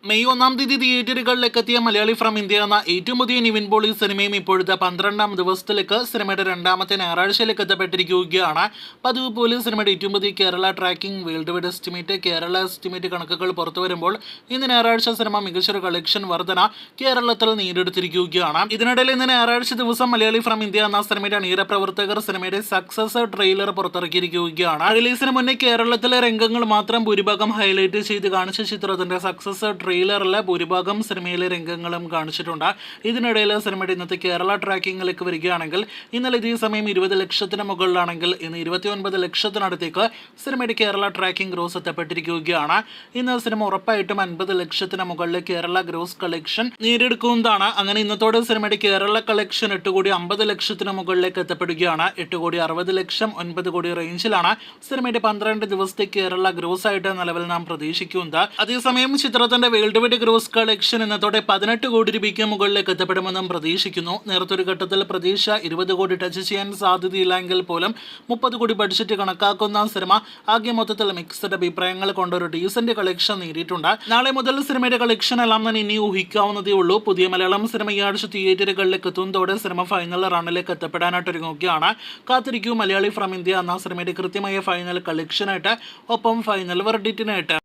May 1-ാം തീയതി തിയേറ്ററുകളിലേക്ക് എത്തിയ മലയാളി ഫ്രം ഇന്ത്യ എന്ന ഏറ്റവും പുതിയ നിവിൻ പോളി സിനിമയും ഇപ്പോഴത്തെ 12-ാം ദിവസത്തിലേക്ക് സിനിമയുടെ രണ്ടാമത്തെ ഞായറാഴ്ചയിലേക്ക് എത്തപ്പെട്ടിരിക്കുകയാണ്. പതിവ് പോലെ സിനിമയുടെ ഏറ്റവും പുതിയ Kerala tracking world wide estimate Kerala estimate കണക്കുകൾ പുറത്തു വരുമ്പോൾ ഇന്ന് ഞായറാഴ്ച സിനിമ മികച്ചൊരു കളക്ഷൻ വർധന കേരളത്തിൽ നേടിയെടുത്തിരിക്കുകയാണ്. ഇതിനിടയിൽ ഇന്ന് ഞായറാഴ്ച ദിവസം മലയാളി ഫ്രം ഇന്ത്യ എന്ന സിനിമയുടെ അണിയറ പ്രവർത്തകർ സിനിമയുടെ സക്സസ് ട്രെയിലർ പുറത്തിറക്കിയിരിക്കുകയാണ്. റിലീസിന് മുന്നേ കേരളത്തിലെ രംഗങ്ങൾ മാത്രം ഭൂരിഭാഗം ഹൈലൈറ്റ് ചെയ്ത് കാണിച്ച ചിത്രത്തിന്റെ സക്സസ് ട്രെയിലറിൽ ഭൂരിഭാഗം സിനിമയിലെ രംഗങ്ങളും കാണിച്ചിട്ടുണ്ട്. ഇതിനിടയിൽ സിനിമയുടെ ഇന്നത്തെ കേരള ട്രാക്കിങ്ങിലേക്ക് വരികയാണെങ്കിൽ ഇന്നലെ ഇതേ സമയം 20 ലക്ഷത്തിന് മുകളിലാണെങ്കിൽ ഇന്ന് 29 ലക്ഷത്തിനടുത്തേക്ക് സിനിമയുടെ കേരള ട്രാക്കിംഗ് ഗ്രോസ് എത്തപ്പെട്ടിരിക്കുകയാണ്. ഇന്ന് സിനിമ ഉറപ്പായിട്ടും 50 ലക്ഷത്തിന് മുകളിൽ കേരള ഗ്രോസ് കളക്ഷൻ നേടിയെടുക്കുന്നതാണ്. അങ്ങനെ ഇന്നത്തോടെ സിനിമയുടെ കേരള കളക്ഷൻ 8,50 ലക്ഷത്തിന് മുകളിലേക്ക് എത്തപ്പെടുകയാണ്. 8,60 ലക്ഷം 9 കോടി റേഞ്ചിലാണ് സിനിമയുടെ 12 ദിവസത്തെ കേരള ഗ്രോസ് ആയിട്ട് നിലവിൽ നാം പ്രതീക്ഷിക്കുന്നത്. അതേസമയം ചിത്രത്തിന്റെ വേൾഡ് വൈഡ് ഗ്രോസ് കളക്ഷൻ ഇന്നത്തോടെ 18 കോടി രൂപയ്ക്ക് മുകളിലേക്ക് എത്തപ്പെടുമെന്നും പ്രതീക്ഷിക്കുന്നു. നേരത്തെ ഒരു ഘട്ടത്തിൽ പ്രതീക്ഷ 20 കോടി ടച്ച് ചെയ്യാൻ സാധ്യതയില്ലെങ്കിൽ പോലും 30 കോടി ബഡ്ജറ്റ് കണക്കാക്കുന്ന സിനിമ ആകെ മൊത്തത്തിൽ മിക്സഡ് അഭിപ്രായങ്ങൾ കൊണ്ട് ഒരു ഡീസന്റ് കളക്ഷൻ നേടിയിട്ടുണ്ട്. നാളെ മുതൽ സിനിമയുടെ കളക്ഷൻ എല്ലാം തന്നെ ഇനി ഊഹിക്കാവുന്നതേ ഉള്ളൂ. പുതിയ മലയാളം സിനിമ ഈ ആഴ്ച തിയേറ്ററുകളിലേക്ക് എത്തുന്നതോടെ സിനിമ ഫൈനൽ റണ്ണിലേക്ക് എത്തപ്പെടാനായിട്ട് ഒരുങ്ങുകയാണ്. കാത്തിരിക്കൂ മലയാളി ഫ്രം ഇന്ത്യ എന്ന സിനിമയുടെ കൃത്യമായ ഫൈനൽ കളക്ഷനായിട്ട്, ഒപ്പം ഫൈനൽ വെർഡിറ്റിനായിട്ട്.